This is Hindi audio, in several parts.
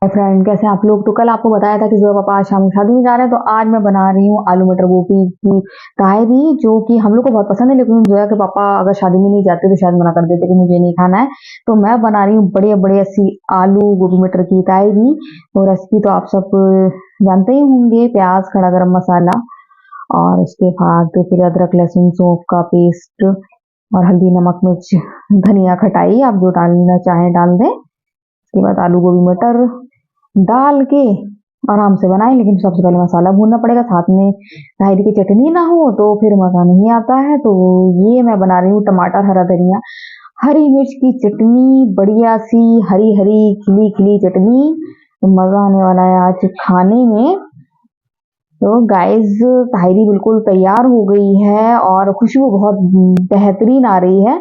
फ्रेंड, कैसे हैं आप लोग। तो कल आपको बताया था कि जो पापा आज शाम को शादी में जा रहे हैं, तो आज मैं बना रही हूँ आलू मटर गोभी की ताहरी, जो कि हम लोग को बहुत पसंद है। लेकिन जोया के पापा अगर शादी में नहीं जाते तो शायद मना कर देते कि मुझे नहीं खाना है। तो मैं बना रही हूँ बड़े बड़े सी आलू गोभी मटर की ताहरी। और रेसिपी तो आप सब जानते ही होंगे। प्याज, खड़ा गरम मसाला, और उसके बाद तो फिर अदरक लहसुन सौंफ का पेस्ट, और हल्दी नमक मिर्च धनिया खटाई, आप जो डालना चाहें डाल दें। उसके बाद आलू गोभी मटर डाल के आराम से बनाएं। लेकिन सबसे पहले मसाला भूनना पड़ेगा, साथ में ताहिरी की चटनी ना हो तो फिर मजा नहीं आता है। तो ये मैं बना रही हूँ टमाटर, हरा धनिया, हरी मिर्च की चटनी, बढ़िया सी हरी हरी खिली खिली चटनी। तो मजा आने वाला है आज खाने में। तो गाइस, ताहिरी बिल्कुल तैयार हो गई है और खुशबू बहुत बेहतरीन आ रही है।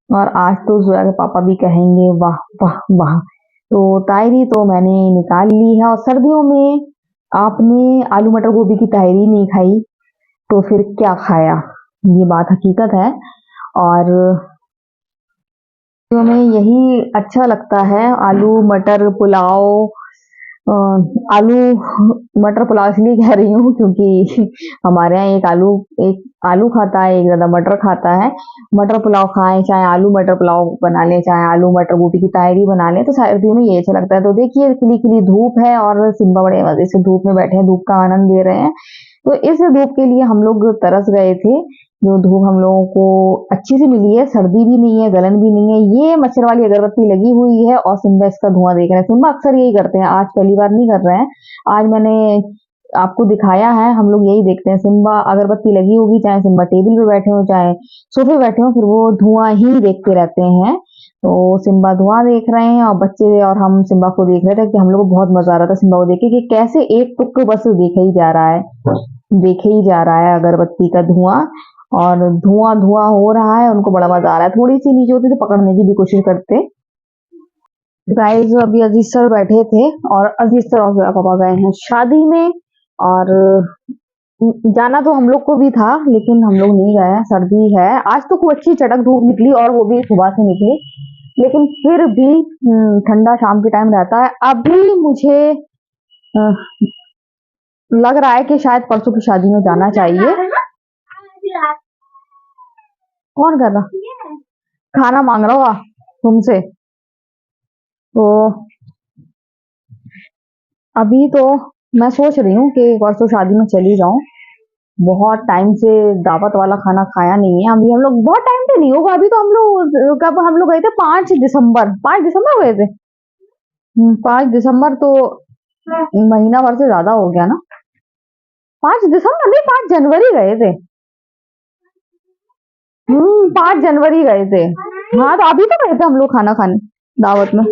और आज तो जोया के पापा भी कहेंगे वाह वाह वाह। तो तायरी तो मैंने निकाल ली है। और सर्दियों में आपने आलू मटर गोभी की तायरी नहीं खाई तो फिर क्या खाया, ये बात हकीकत है। और सर्दियों में यही अच्छा लगता है, आलू मटर पुलाव। अ, आलू मटर पुलाव इसलिए कह रही हूँ क्योंकि हमारे यहाँ एक आलू खाता है, एक ज्यादा मटर खाता है। मटर पुलाव खाएं, चाहे आलू मटर पुलाव बना लें, चाहे आलू मटर गोभी की तायरी बना लें, तो सर्दियों में ये अच्छा लगता है। तो देखिए, खिली खिली धूप है और सिम्बा बड़े मजे से धूप में बैठे हैं, धूप का आनंद ले रहे हैं। तो इस धूप के लिए हम लोग तरस गए थे। जो धूप हम लोगों को अच्छी सी मिली है, सर्दी भी नहीं है, गलन भी नहीं है। ये मच्छर वाली अगरबत्ती लगी हुई है और सिम्बा इसका धुआं देख रहे हैं। सिम्बा अक्सर यही करते हैं, आज पहली बार नहीं कर रहे हैं। आज मैंने आपको दिखाया है, हम लोग यही देखते हैं। सिम्बा अगरबत्ती लगी होगी, चाहे सिम्बा टेबल पे बैठे हो, चाहे सोफे बैठे हो, फिर वो धुआं ही देखते रहते हैं। तो सिम्बा धुआं देख रहे हैं और बच्चे और हम सिम्बा को देख रहे थे कि हम लोग को बहुत मजा आ रहा था सिम्बा को देख के कि कैसे एक टुक बस देखे ही जा रहा है, देखे ही जा रहा है अगरबत्ती का धुआं। और धुआं धुआं हो रहा है, उनको बड़ा मजा आ रहा है। थोड़ी सी नीचे होती तो पकड़ने की भी कोशिश करते। गाइस, अभी अजीज सर बैठे थे और अजीज सर और जोया पापा गए हैं शादी में। और जाना तो हम लोग को भी था लेकिन हम लोग नहीं गए। सर्दी है, आज तो खूब अच्छी चटक धूप निकली और वो भी सुबह से निकली। लेकिन फिर भी ठंडा शाम के टाइम रहता है। अभी मुझे अ, लग रहा है कि शायद परसों की शादी में जाना चाहिए। कौन कर रहा, खाना मांग रहा होगा तुमसे। तो अभी तो मैं सोच रही हूँ कि परसों शादी में चली जाऊं। बहुत टाइम से दावत वाला खाना खाया नहीं है। अभी हम लोग बहुत टाइम से नहीं होगा। अभी तो हम लोग कब हम लोग गए थे, 5 दिसंबर, 5 दिसंबर गए थे। 5 दिसंबर तो महीना भर से ज्यादा हो गया ना। 5 दिसंबर नहीं, 5 जनवरी गए थे। 5 जनवरी गए थे। हाँ, तो अभी तो गए थे हम लोग खाना खाने दावत में।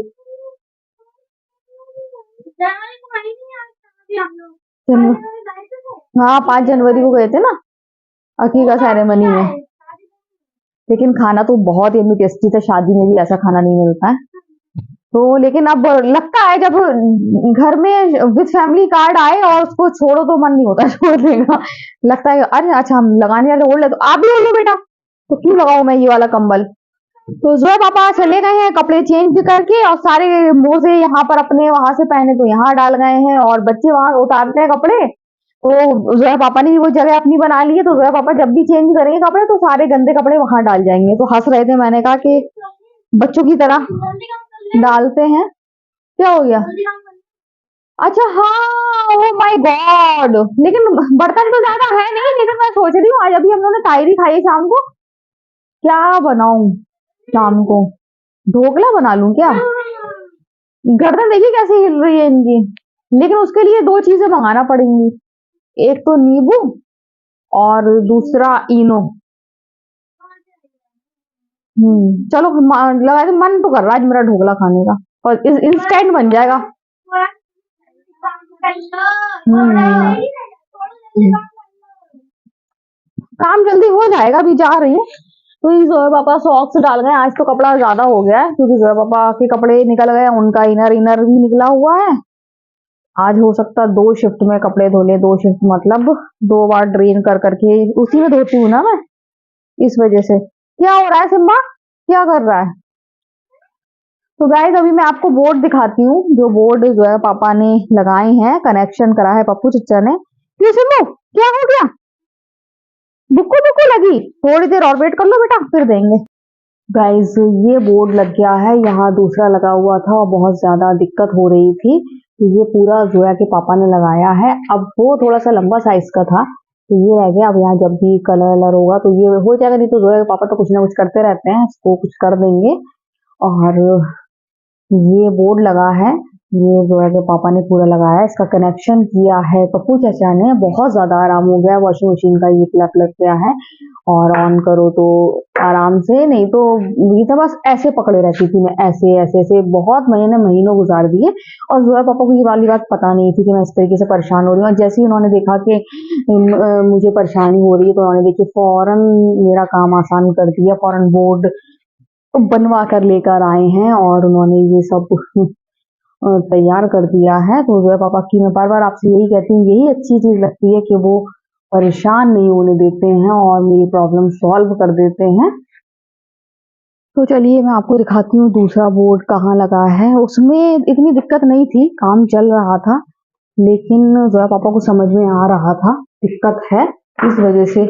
हाँ, 5 जनवरी को गए थे ना, अकीका सेरेमनी में। लेकिन खाना तो बहुत ही टेस्टी था। शादी में भी ऐसा खाना नहीं मिलता है। तो लेकिन अब लगता है जब घर में विद फैमिली कार्ड आए और उसको छोड़ो तो मन नहीं होता छोड़ने का। लगता है अरे अच्छा, हम लगाने वाले ओढ़ ले, तो आप भी ओढ़ लो बेटा। तो क्यों लगाऊं मैं ये वाला कंबल। तो जो पापा चले गए हैं कपड़े चेंज करके, और सारे मोजे यहाँ पर अपने वहां से पहने तो यहाँ डाल गए हैं, और बच्चे वहां उतारते हैं कपड़े। तो जोया पापा ने भी वो जगह अपनी बना ली है। तो जोया पापा जब भी चेंज करेंगे कपड़े तो सारे गंदे कपड़े वहां डाल जाएंगे। तो हंस रहे थे, मैंने कहा कि बच्चों की तरह डालते हैं। क्या हो गया। अच्छा हाँ, ओ माय गॉड। लेकिन बर्तन तो ज्यादा है नहीं, लेकिन मैं सोच रही हूँ आज अभी हम लोगों ने तायरी खाई है शाम को, क्या बनाऊं शाम को। ढोकला बना लूं क्या। गर्दन देखिए कैसे हिल रही है इनकी। लेकिन उसके लिए दो चीजें मंगाना पड़ेंगी, एक तो नींबू और दूसरा इनो। चलो लगा के मन तो कर रहा है आज मेरा ढोकला खाने का, और इंस्टेंट बन जाएगा। हम्म काम जल्दी हो जाएगा, अभी जा रही हूँ। तो ये जोया पापा सॉक्स डाल गए। आज तो कपड़ा ज्यादा हो गया है क्योंकि जोया पापा के कपड़े निकल गए, उनका इनर इनर भी निकला हुआ है। आज हो सकता है 2 शिफ्ट में कपड़े धो ले। 2 शिफ्ट मतलब 2 बार ड्रेन कर करके उसी में धोती हूँ ना मैं, इस वजह से। क्या हो रहा है सिम्बा, क्या कर रहा है। तो गाइस अभी मैं आपको बोर्ड दिखाती हूँ, जो बोर्ड जो है पापा ने लगाए हैं, कनेक्शन करा है पप्पू चच्चा ने। क्यों सिम्बू, क्या हो गया? बुक्कू बुक्कू लगी? थोड़ी देर और वेट कर लो बेटा, फिर देंगे। गाइस ये बोर्ड लग गया है, यहाँ दूसरा लगा हुआ था और बहुत ज्यादा दिक्कत हो रही थी, तो ये पूरा जोया के पापा ने लगाया है। अब वो थोड़ा सा लंबा साइज का था, तो ये रह गया। अब यहाँ जब भी कलर वलर होगा तो ये हो जाएगा, नहीं तो जोया के पापा तो कुछ ना कुछ करते रहते हैं, इसको कुछ कर देंगे। और ये बोर्ड लगा है, ये जोया के पापा ने पूरा लगाया, इसका कनेक्शन किया है पप्पू चाचा ने। बहुत ज्यादा आराम हो गया, वॉशिंग मशीन का ये प्लग लग गया है और ऑन करो तो आराम से, नहीं तो ये तो बस ऐसे पकड़े रहती थी मैं, ऐसे ऐसे ऐसे बहुत महीनों गुजार दिए। और जोया पापा को ये वाली बात पता नहीं थी कि मैं इस तरीके से परेशान हो रही हूँ। और जैसे ही उन्होंने देखा कि मुझे परेशानी हो रही है, तो उन्होंने देखिए फौरन मेरा काम आसान कर दिया, फौरन बोर्ड बनवा कर लेकर आए हैं और उन्होंने ये सब तैयार कर दिया है। तो जोया पापा की मैं बार बार आपसे यही कहती हूँ, यही अच्छी चीज लगती है कि वो परेशान नहीं होने देते हैं और मेरी प्रॉब्लम सॉल्व कर देते हैं। तो चलिए मैं आपको दिखाती हूँ दूसरा बोर्ड कहाँ लगा है। उसमें इतनी दिक्कत नहीं थी, काम चल रहा था, लेकिन जोया पापा को समझ में आ रहा था दिक्कत है, इस वजह से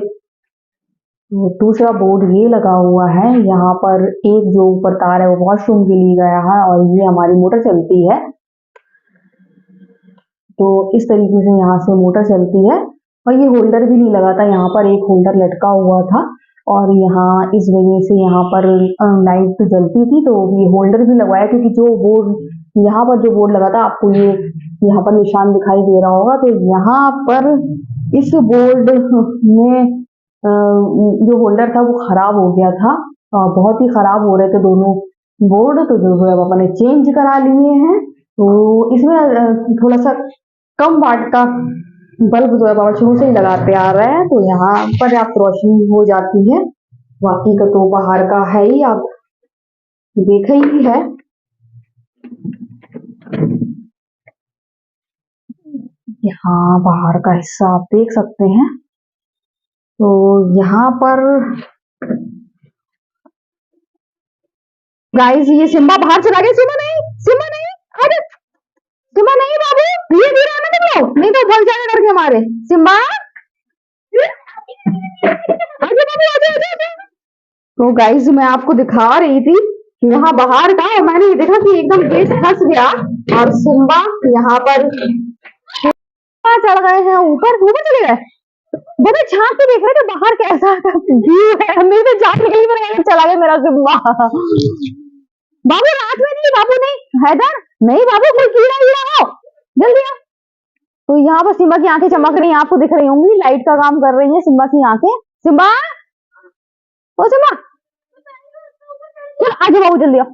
दूसरा बोर्ड ये लगा हुआ है। यहाँ पर एक जो ऊपर तार है वो वॉशरूम के लिए गया है और ये हमारी मोटर चलती है, तो इस तरीके से यहाँ से मोटर चलती है। और ये होल्डर भी नहीं लगा था, यहाँ पर एक होल्डर लटका हुआ था और यहाँ इस वजह से यहाँ पर लाइट जलती थी, तो ये होल्डर भी लगवाया। क्योंकि जो बोर्ड यहाँ पर जो बोर्ड लगा था, आपको ये यहाँ पर निशान दिखाई दे रहा होगा, तो यहाँ पर इस बोर्ड में जो होल्डर था वो खराब हो गया था, बहुत ही खराब हो रहे थे दोनों बोर्ड, तो जो है पापा ने चेंज करा लिए हैं। तो इसमें थोड़ा सा कम वाट का बल्ब जो है पापा शुरू से ही लगाते आ रहे हैं, तो यहाँ पर्याप्त रोशनी हो जाती है। बाकी का तो बाहर का है ही, आप देखा ही है। यहाँ बाहर का हिस्सा आप देख सकते हैं। तो यहाँ पर गाइस ये सिम्बा बाहर चला गया। सिम्बा नहीं, सिम्बा नहीं, अरे सिम्बा नहीं बाबू, धीरे धीरे आना तुम लोग, नहीं तो भाग जाएगा डर के हमारे। सिम्बा आजा बाबू, आजा आजा आजा। तो गाइस मैं आपको दिखा रही थी कि यहाँ बाहर का, और मैंने ये देखा कि एकदम गेट फंस गया और सिम्बा यहाँ पर चढ़ गए हैं, ऊपर ऊपर चले गए। बड़े झांक के देख रहे थे बाहर कैसा व्यू है, मेरी तो जान निकली, मेरा चला गया मेरा सिम्बा। बाबू रात में नहीं, बाबू नहीं, हैदर नहीं बाबू, कोई कीड़ा वीड़ा हो, जल्दी आ। तो यहाँ पर सिम्बा की आंखें चमक रही हैं, आपको दिख रही होंगी, लाइट का काम कर रही है सिम्बा की आंखें। सिम्बा, ओ सिम्बा, चल आजा बाबू जल्दी आओ,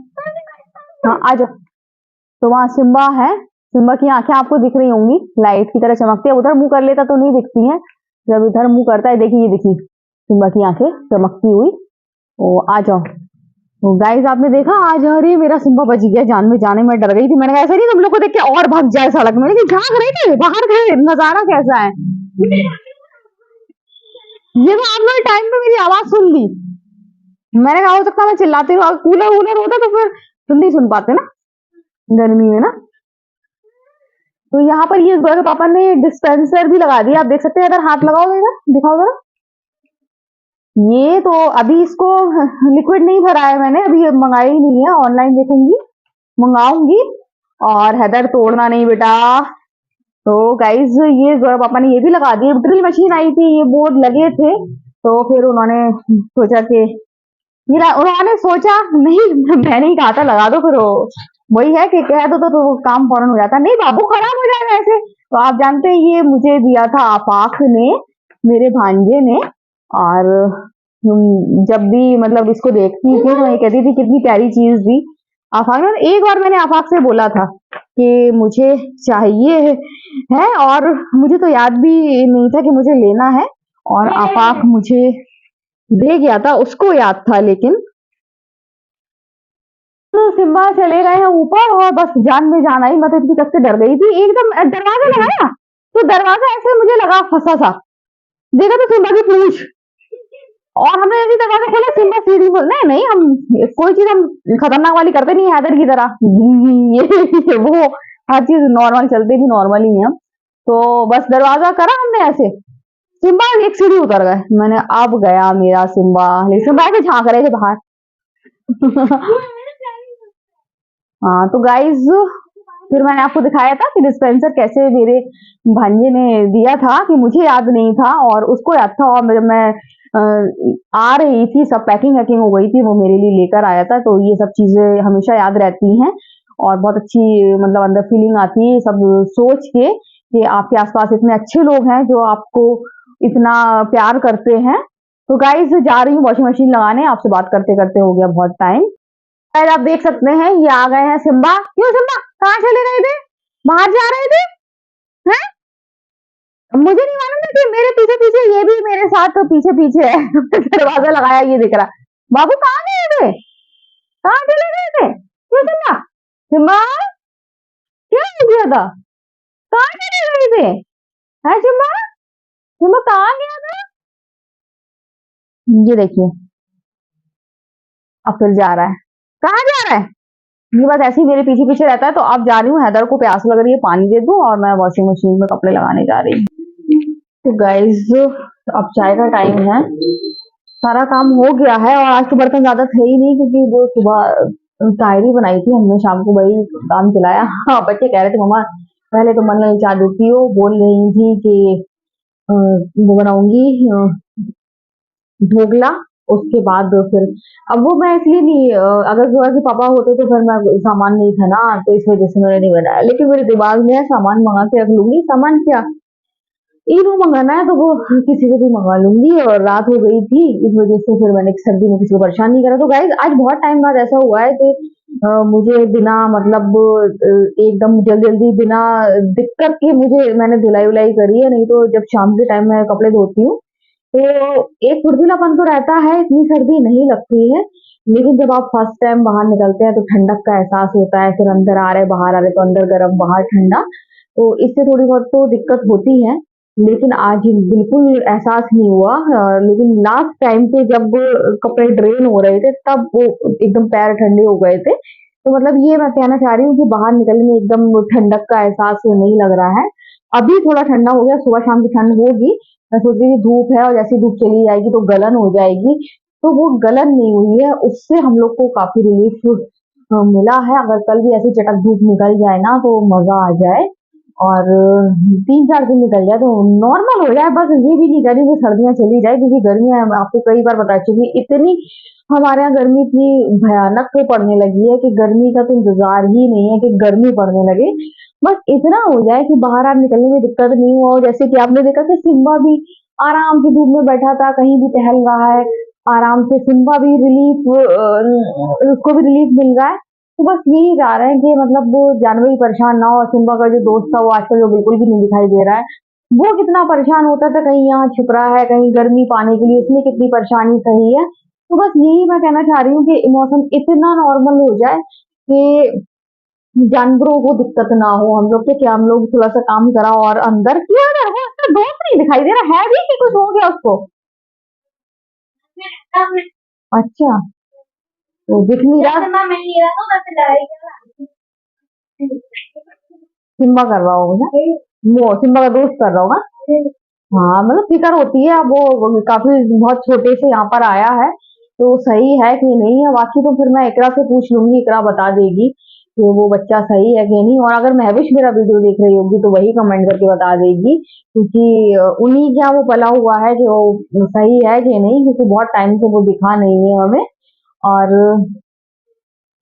हाँ आजा। तो वहां सिम्बा है, सिम्बा की आंखें आपको दिख रही होंगी, लाइट की तरह चमकती है। उधर मुंह कर लेता तो नहीं दिखती है, जब इधर मुंह करता है, देखिए ये देखिए सिम्बा की आंखें चमकती हुई। ओ आ जाओ। तो गाइस आपने देखा आज, अरे मेरा सिम्बा बच गया, जान में जाने में डर गई थी। मैंने कहा ऐसा नहीं तुम लोग को देख के और भाग जाए सड़क में, लेकिन झांक रहे थे बाहर गए, नजारा कैसा है। ये तो आपने टाइम पे मेरी आवाज सुन ली, मैंने कहा हो सकता है मैं चिल्लाती रहूं, कूलर वूलर होता तो फिर तुम नहीं सुन पाते ना गर्मी में ना। तो यहाँ पर ये जोया के पापा ने डिस्पेंसर भी लगा दिया, आप देख सकते हैं। अगर हाथ लगाओ इधर, दिखाओ जरा। ये तो अभी इसको लिक्विड नहीं भरा है मैंने, अभी मंगाई ही नहीं है, ऑनलाइन देखूंगी, मंगाऊंगी। और हैदर तोड़ना नहीं बेटा। तो गाइज ये जोया पापा ने ये भी लगा दिया, ड्रिल मशीन आई थी, ये बोर्ड लगे थे, तो फिर उन्होंने सोचा कि उन्होंने सोचा नहीं, मैंने ही कहा था लगा दो, फिर वही है कि कह दो तो काम फौरन हो जाता। नहीं बाबू खराब हो जाएगा ऐसे। तो आप जानते हैं ये मुझे दिया था आफाक ने, मेरे भांजे ने, और जब भी मतलब इसको देखती थी तो ये कहती थी कितनी प्यारी चीज दी आफाक ने। एक बार मैंने आफाक से बोला था कि मुझे चाहिए है, और मुझे तो याद भी नहीं था कि मुझे लेना है, और आफाक मुझे दे गया था, उसको याद था। लेकिन तो सिम्बा चले गए हैं ऊपर, और बस जान में जान आई, मैं तो इतनी कस से डर गई थी, एकदम दरवाजा लगाया तो दरवाजा ऐसे मुझे लगा फंसा सा, देखा तो सिम्बा की पूंछ, और हमने जैसे दरवाजा खोला, सिम्बा सीढ़ी बोल नहीं नहीं, हम कोई चीज हम खतरनाक वाली करते नहीं, हैदर की तरह ये वो हर चीज नॉर्मल चलती थी, नॉर्मल ही है। तो बस दरवाजा करा हमने ऐसे, सिम्बा एक सीढ़ी उतर गए। मैंने अब गया मेरा सिम्बा, लेकिन सिम्बा ऐसे झांक रहे थे बाहर। हाँ तो गाइज, फिर मैंने आपको दिखाया था कि डिस्पेंसर कैसे मेरे भांजे ने दिया था, कि मुझे याद नहीं था और उसको याद था। और जब मैं आ रही थी, सब पैकिंग वैकिंग हो गई थी, वो मेरे लिए लेकर आया था। तो ये सब चीजें हमेशा याद रहती हैं और बहुत अच्छी मतलब अंदर फीलिंग आती है सब सोच के कि आपके आसपास इतने अच्छे लोग हैं जो आपको इतना प्यार करते हैं। तो गाइज जा रही हूँ वॉशिंग मशीन लगाने, आपसे बात करते करते हो गया बहुत टाइम। शायद आप देख सकते हैं ये आ गए हैं सिम्बा। क्यों सिम्बा, कहाँ चले गए थे? बाहर जा रहे थे? हैं? मुझे नहीं मालूम था कि मेरे पीछे पीछे ये भी मेरे साथ पीछे पीछे है। दरवाजा लगाया ये दिख रहा। बाबू कहाँ गए थे? कहाँ चले गए थे? क्यों सिम्बा? सिम्बा क्या हो गया था? कहाँ चले गए थे? है सिम्बा? सिम्बा कहाँ गया था? ये देखिए, अब फिर जा रहा है। कहाँ जा रहा है? ये बस ऐसे ही मेरे पीछे पीछे रहता है। तो अब जा रही हूँ, हैदर को प्यास लग रही है, पानी दे दूं और मैं वॉशिंग मशीन में कपड़े लगाने जा रही हूँ। तो गाइज, अब चाय का टाइम है, सारा काम हो गया है और आज तो बर्तन ज्यादा थे ही नहीं, क्योंकि वो सुबह तायरी बनाई थी हमने, शाम को वही काम चलाया। हाँ, बच्चे कह रहे थे मम्मा पहले तो मन नहीं चाह देती हो, बोल रही थी कि वो बनाऊंगी ढोकला, उसके बाद फिर अब वो मैं इसलिए नहीं अगर जोया के पापा होते तो फिर मैं सामान नहीं था ना, तो इस वजह से मैंने नहीं बनाया। लेकिन मेरे दिमाग में है सामान मंगा के रख लूंगी, सामान क्या इनो मंगाना है तो वो किसी से भी मंगा लूंगी। और रात हो गई थी, इस वजह से फिर मैंने सर्दी में किसी को परेशान नहीं करा। तो गाइज आज बहुत टाइम बाद ऐसा हुआ है कि मुझे बिना मतलब एकदम जल्दी जल्दी बिना दिक्कत के मुझे मैंने धुलाई उलाई करी है। नहीं तो जब शाम के टाइम मैं कपड़े धोती हूँ तो एक फुर्तीलापन तो रहता है, इतनी सर्दी नहीं लगती है। लेकिन जब आप फर्स्ट टाइम बाहर निकलते हैं तो ठंडक का एहसास होता है, फिर अंदर आ रहे बाहर आ रहे तो अंदर गर्म बाहर ठंडा, तो इससे थोड़ी बहुत तो दिक्कत होती है। लेकिन आज बिल्कुल एहसास नहीं हुआ। लेकिन लास्ट टाइम पे जब कपड़े ड्रेन हो रहे थे तब वो एकदम पैर ठंडे हो गए थे। तो मतलब ये मैं कहना चाह रही हूँ कि बाहर निकलने में एकदम ठंडक का एहसास नहीं लग रहा है। अभी थोड़ा ठंडा हो गया, सुबह शाम की ठंड होगी। मैं सोच रही थी धूप है और जैसे धूप चली जाएगी तो गलन हो जाएगी, तो वो गलन नहीं हुई है, उससे हम लोग को काफी रिलीफ मिला है। अगर कल भी ऐसी चटक धूप निकल जाए ना तो मजा आ जाए और 3-4 दिन निकल जाए तो नॉर्मल हो जाए। बस ये भी नहीं करी कि सर्दियां चली जाए, क्योंकि गर्मियां आपको कई बार बता चुकी इतनी, हमारे यहाँ गर्मी इतनी भयानक पड़ने लगी है कि गर्मी का तो इंतजार ही नहीं है कि गर्मी पड़ने लगे। बस इतना हो जाए कि बाहर आप निकलने में दिक्कत नहीं हो। और जैसे कि आपने देखा कि सिम्बा भी आराम से धूप में बैठा था, कहीं भी टहल रहा है आराम से। सिम्बा भी रिलीफ, उसको भी रिलीफ मिल रहा है। तो बस यही चाह रहे हैं कि मतलब वो जानवर ही परेशान ना हो। और सिम्बा का जो दोस्त था वो आजकल जो बिल्कुल भी नहीं दिखाई दे रहा है, वो कितना परेशान होता था, कहीं यहाँ छिप रहा है, कहीं गर्मी पाने के लिए, उसमें कितनी परेशानी सही है। तो बस यही मैं कहना चाह रही हूँ कि मौसम इतना नॉर्मल हो जाए कि जानवरों को दिक्कत ना हो। हम लोग के क्या, हम लोग थोड़ा सा काम करा और अंदर क्यों है वो, उसका दोस्त नहीं दिखाई दे रहा है भी कि कुछ हो गया उसको? अच्छा, तो दिख नहीं रहा। सिम्बा कर रहा होगा ना, वो सिम्बा का दोस्त कर रहा होगा। हाँ मतलब फिक्र होती है। अब वो काफी बहुत छोटे से यहाँ पर आया है, तो सही है कि नहीं है। बाकी तो फिर मैं इकरा से पूछ लूंगी, इकरा बता देगी कि वो बच्चा सही है कि नहीं। और अगर महविश मेरा वीडियो देख रही होगी तो वही कमेंट करके बता देगी, क्योंकि उन्हीं क्या वो पला हुआ है कि वो सही है कि नहीं, क्योंकि बहुत टाइम से वो दिखा नहीं है हमें। और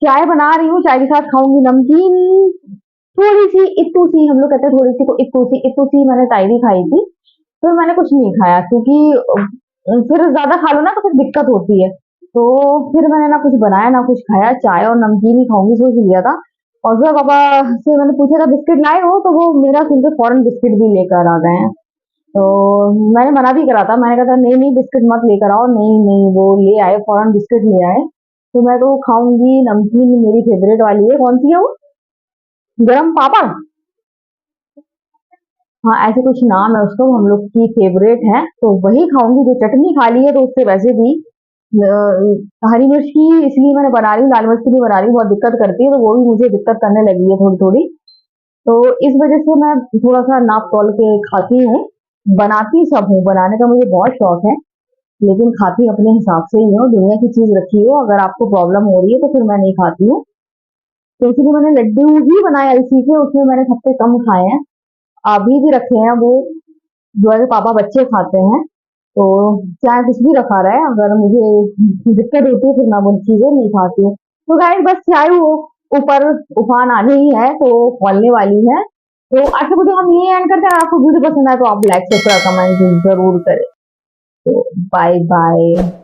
चाय बना रही हूँ, चाय के साथ खाऊंगी नमकीन, थोड़ी सी इत्तू सी, हम लोग कहते हैं थोड़ी सी को इत्तू सी मैंने तायरी खाई थी। फिर मैंने कुछ नहीं खाया, क्योंकि फिर ज्यादा खा लो ना तो फिर दिक्कत होती है। तो फिर मैंने ना कुछ बनाया ना कुछ खाया, चाय और नमकीन ही खाऊंगी सोच लिया था। और फिर पापा से मैंने पूछा था बिस्किट लाए हो, तो वो मेरा सुनकर फौरन बिस्किट भी लेकर आ गए हैं। तो मैंने मना भी करा था, मैंने कहा था नहीं नहीं बिस्किट मत लेकर आओ, नहीं नहीं, वो ले आए, फौरन बिस्किट ले आए। तो मैं तो खाऊंगी नमकीन, मेरी फेवरेट वाली है। कौन सी है वो? गरम पापड़। हाँ, ऐसे कुछ नाम है उसका, वो हम लोग की फेवरेट है, तो वही खाऊंगी। जो चटनी खा ली है तो उससे वैसे भी हरी मिर्च की इसलिए मैंने बना रही हूँ, लाल मिर्च की नहीं बना रही हूँ, बहुत दिक्कत करती है, तो वो भी मुझे दिक्कत करने लगी है थोड़ी थोड़ी। तो इस वजह से मैं थोड़ा सा नाप तोल के खाती हूँ। बनाती सब हूँ, बनाने का मुझे बहुत शौक है, लेकिन खाती अपने हिसाब से ही हूँ। दुनिया की चीज रखी हो, अगर आपको प्रॉब्लम हो रही है तो फिर मैं नहीं खाती हूँ। तो इसलिए मैंने लड्डू ही बनाए अलसी के, उसमें मैंने सबसे कम खाए हैं। अभी भी रखे हैं वो, जो है पापा बच्चे खाते हैं। तो चाहे कुछ भी रखा रहे, अगर मुझे दिक्कत होती है फिर मैं वो चीजें नहीं खाती हूँ। तो गाइस बस चाय वो ऊपर उफान आने ही है, तो खोलने वाली है। तो अच्छा मुझे हम ये एंड करते हैं। अगर आपको वीडियो पसंद आए तो आप लाइक सब्सक्राइब कमेंट जरूर करें। तो बाय बाय।